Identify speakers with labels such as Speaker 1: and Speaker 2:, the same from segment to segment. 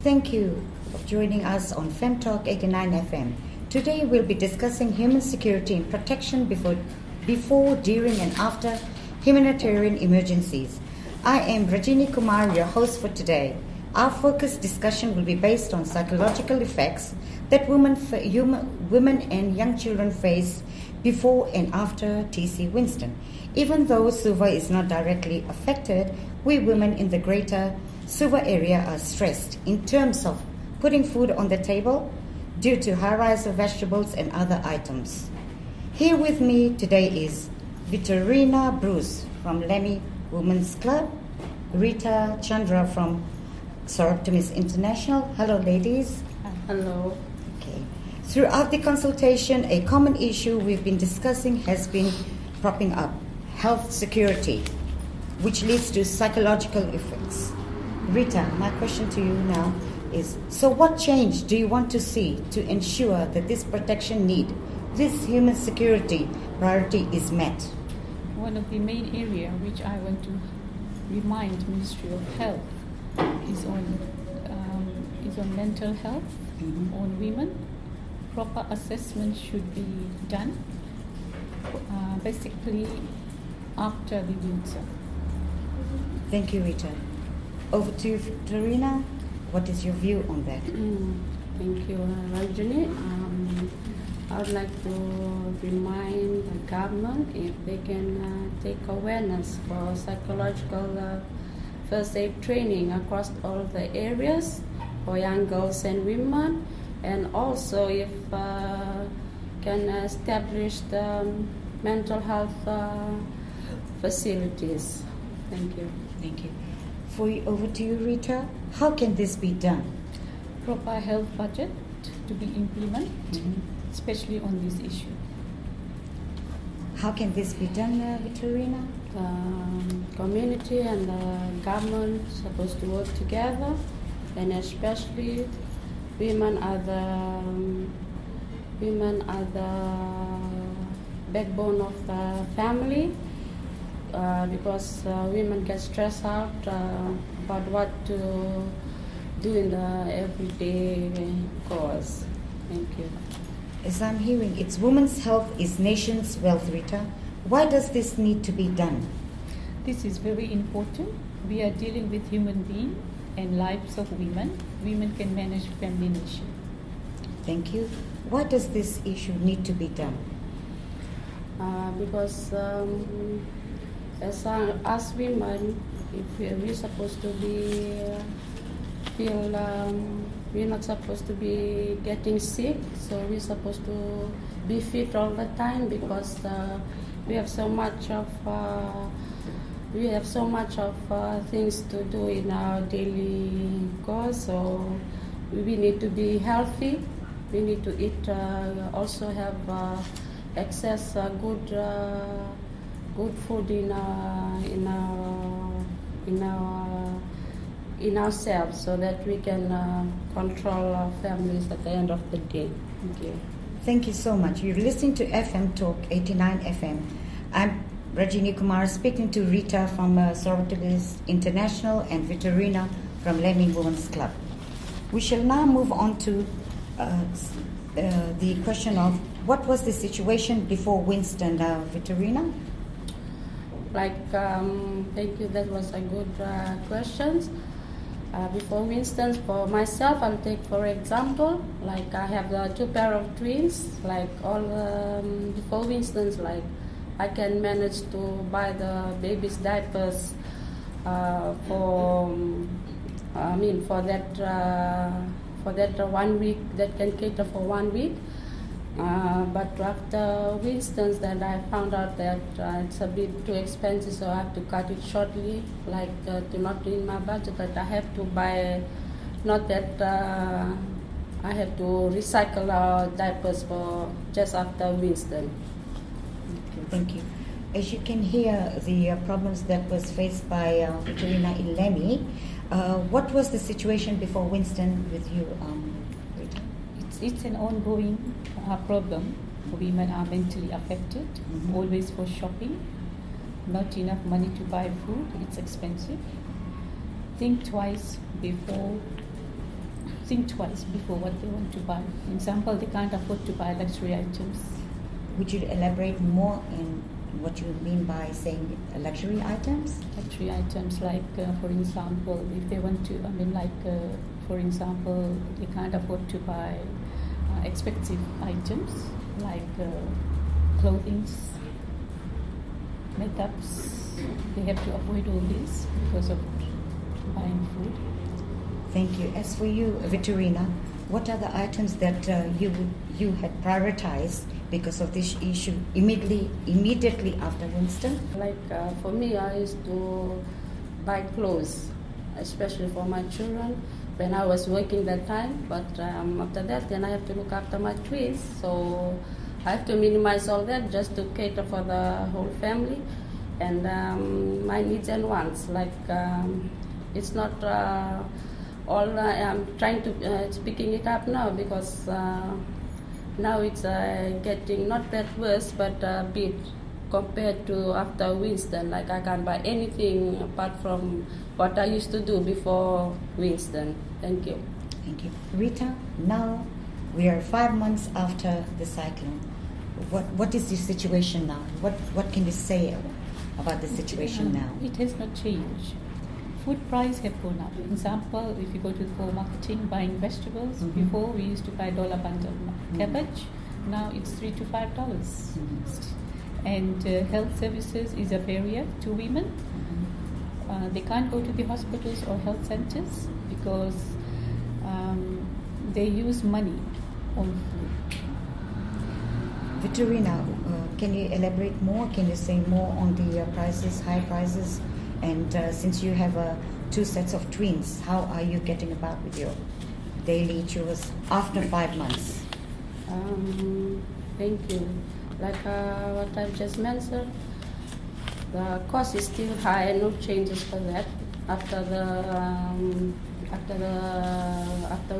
Speaker 1: Thank you for joining us on Fem Talk 89 FM. Today we'll be discussing human security and protection before, during and after humanitarian emergencies. I am Rajni Kumar, your host for today. Our focused discussion will be based on psychological effects that women and young children face before and after TC Winston. Even though Suva is not directly affected, we women in the greater Suva area are stressed in terms of putting food on the table due to high rise of vegetables and other items. Here with me today is Vitorina Bruce from Lemmy Women's Club, Rita, Chandra from Soroptimist International. Hello, ladies.
Speaker 2: Hello.
Speaker 1: Okay. Throughout the consultation, a common issue we've been discussing has been propping up: health security, which leads to psychological effects. Rita, my question to you now is, so what change do you want to see to ensure that this protection need, this human security priority is met?
Speaker 2: One of the main areas which I want to remind Ministry of Health is on mental health, on women. Proper assessment should be done, basically after the winter.
Speaker 1: Thank you, Rita. Over to you, Vitorina. What is your view on that?
Speaker 3: Thank you, Rajni. I would like to remind the government if they can take awareness for psychological first aid training across all the areas for young girls and women, and also if can establish the mental health facilities. Thank you.
Speaker 1: Thank you. Over to you, Rita. How can this be done?
Speaker 2: Proper health budget to be implemented, especially on this issue.
Speaker 1: How can this be done, Vitorina?
Speaker 3: Community and the government supposed to work together, and especially women are the backbone of the family. Because women get stressed out about what to do in the everyday course. Thank you.
Speaker 1: As I'm hearing, it's women's health is nation's wealth, Rita. Why does this need to be done?
Speaker 2: This is very important. We are dealing with human beings and lives of women. Women can manage family issue.
Speaker 1: Thank you. Why does this issue need to be done?
Speaker 3: Because as women, if we're supposed to be we're not supposed to be getting sick, so we're supposed to be fit all the time, because we have so much of things to do in our daily course. So we need to be healthy. We need to eat, also have access good food in ourselves, so that we can control our families at the end of the day. Thank you.
Speaker 1: Thank you so much. You're listening to FM Talk 89 FM. I'm Rajni Kumar speaking to Rita from Soroptimist International and Vitorina from Lemmy Women's Club. We shall now move on to the question of what was the situation before Winston, Vitorina?
Speaker 3: Thank you. That was a good question. Before Winston, for myself, I'll take for example, like I have 2 pair of twins. Like before Winston's, like I can manage to buy the baby's diapers for that 1 week, that can cater for 1 week. But after Winston's, then I found out that it's a bit too expensive, so I have to cut it shortly, to not in my budget, that I have to buy, not that I have to recycle our diapers for just after Winston.
Speaker 1: Thank you. As you can hear, the problems that was faced by Vitorina in Lemmy, what was the situation before Winston with you, Rita?
Speaker 2: It's an ongoing problem. Women are mentally affected, always for shopping, not enough money to buy food, it's expensive. Think twice before think twice before what they want to buy. For example, they can't afford to buy luxury items.
Speaker 1: Would you elaborate more in what you mean by saying luxury items?
Speaker 2: Luxury items like, for example, if they want to, for example, they can't afford to buy expensive items like clothing, makeups. They have to avoid all this because of buying food.
Speaker 1: Thank you. As for you, Vitorina, what are the items that you had prioritized because of this issue immediately after Winston?
Speaker 3: Like for me, I used to buy clothes, especially for my children when I was working that time. But after that, then I have to look after my twins. So I have to minimize all that just to cater for the whole family and my needs and wants. Like it's not all I'm trying to it's picking it up now because now it's getting not that worse, but a bit compared to after Winston. Like I can't buy anything apart from what I used to do before Winston. Thank you.
Speaker 1: Thank you. Rita, now we are 5 months after the cyclone. What is the situation now? What can you say about the situation now?
Speaker 2: It has not changed. Food price have gone up. For example, if you go to the marketing buying vegetables, before we used to buy $1 bundle cabbage, now it's $3 to $5. And health services is a barrier to women. They can't go to the hospitals or health centers because they use money on food.
Speaker 1: Vitorina, can you elaborate more? Can you say more on the prices, high prices? And since you have 2 sets of twins, how are you getting about with your daily chores after 5 months?
Speaker 3: Thank you. Like what I've just mentioned, the cost is still high, no changes for that after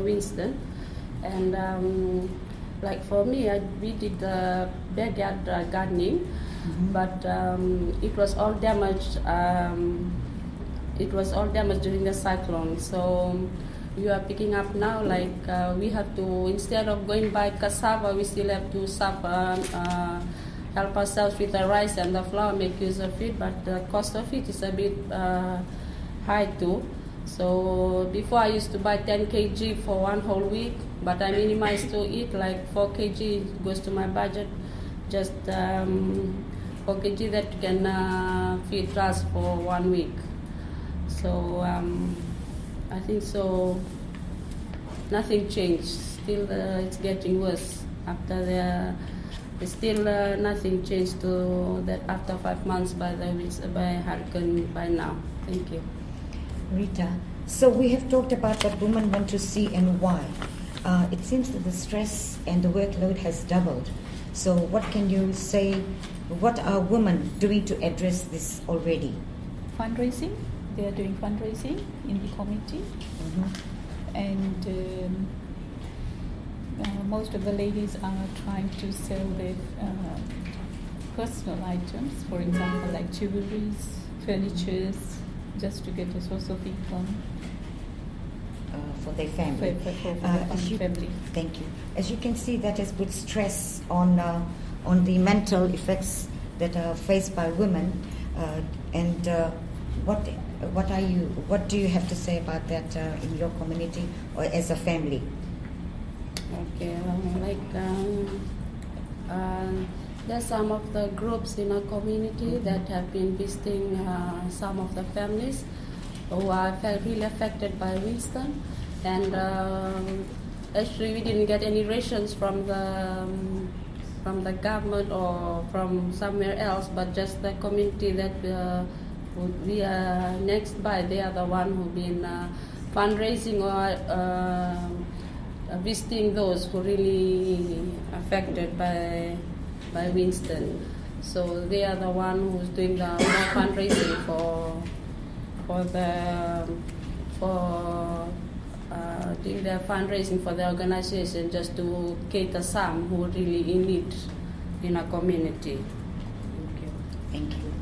Speaker 3: Winston. And like for me, we did the backyard gardening, but it was all damaged. It was all damaged during the cyclone. So we are picking up now. Like we have to, instead of going by cassava, we still have to help ourselves with the rice and the flour, make use of it. But the cost of it is a bit high too. So before I used to buy 10 kg for one whole week, but I minimized to eat like 4 kg goes to my budget, just 4 kg that can feed us for 1 week. So I think so. Nothing changed. Still, it's getting worse. After still nothing changed to that after 5 months by hurricane by now. Thank you.
Speaker 1: Rita, so we have talked about what women want to see and why. It seems that the stress and the workload has doubled. So what can you say, what are women doing to address this already?
Speaker 2: Fundraising. They are doing fundraising in the community. And most of the ladies are trying to sell their personal items, for example, like jewelries, furnitures, just to get a source of income
Speaker 1: for their family.
Speaker 2: For family.
Speaker 1: Thank you. As you can see, that has put stress on the mental effects that are faced by women. What do you have to say about that in your community or as a family?
Speaker 3: Okay, there's some of the groups in our community that have been visiting some of the families who are really affected by Winston, and actually we didn't get any rations from the government or from somewhere else, but just the community that we are next by. They are the one who've been fundraising or visiting those who really affected by Winston. So they are the one who's doing the more fundraising for doing their fundraising for the organization, just to cater some who are really in need in our community. Thank you.
Speaker 1: Thank you.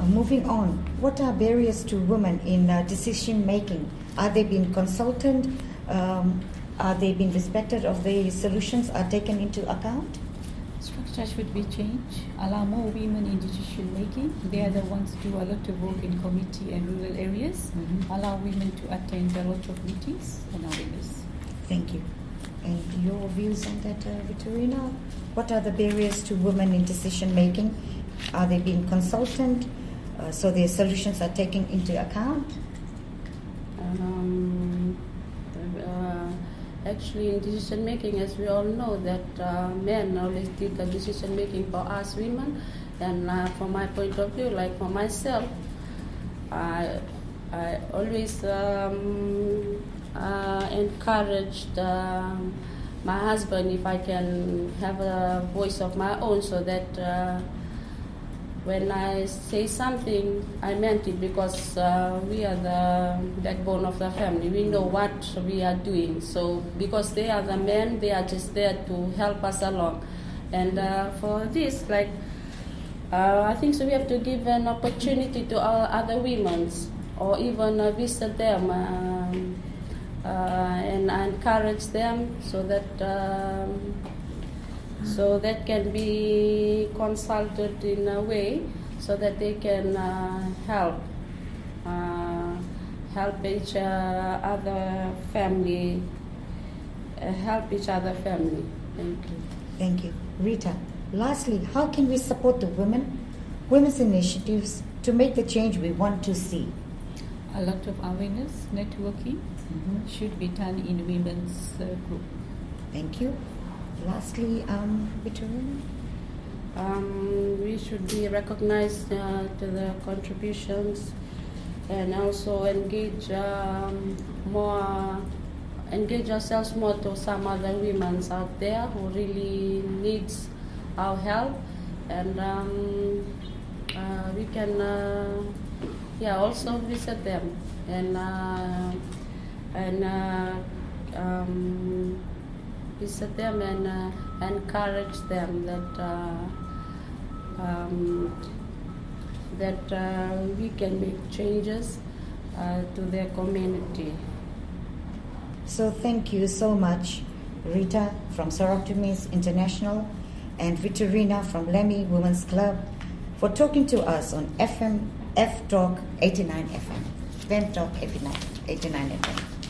Speaker 1: Moving on, what are barriers to women in decision making? Are they being consulted? Are they being respected, or the solutions are taken into account?
Speaker 2: Structure should be changed. Allow more women in decision making. They are the ones who do a lot of work in community and rural areas. Allow women to attend a lot of meetings and awareness.
Speaker 1: Thank you. And your views on that, Vitorina? What are the barriers to women in decision making? Are they being consulted so their solutions are taken into account?
Speaker 3: Actually, in decision making, as we all know, that men always did the decision making for us women. And from my point of view, like for myself, I always encouraged my husband if I can have a voice of my own, so that when I say something, I meant it, because we are the backbone of the family. We know what we are doing. So because they are the men, they are just there to help us along. And for this, like, I think so we have to give an opportunity to our other women, or even visit them and encourage them, so that can be consulted in a way, so that they can help each other family, help each other family. Thank you.
Speaker 1: Thank you. Rita, lastly, how can we support the women's initiatives to make the change we want to see?
Speaker 2: A lot of awareness, networking should be done in women's group.
Speaker 1: Thank you. Lastly, Vitorina?
Speaker 3: We should be recognized to the contributions, and also engage ourselves more to some other women out there who really needs our help, and we can also visit them and visit them and encourage them that we can make changes to their community.
Speaker 1: So thank you so much, Rita from Sorority International and Vitorina from Lemmy Women's Club, for talking to us on F Talk 89 FM, Fem Talk 89 FM.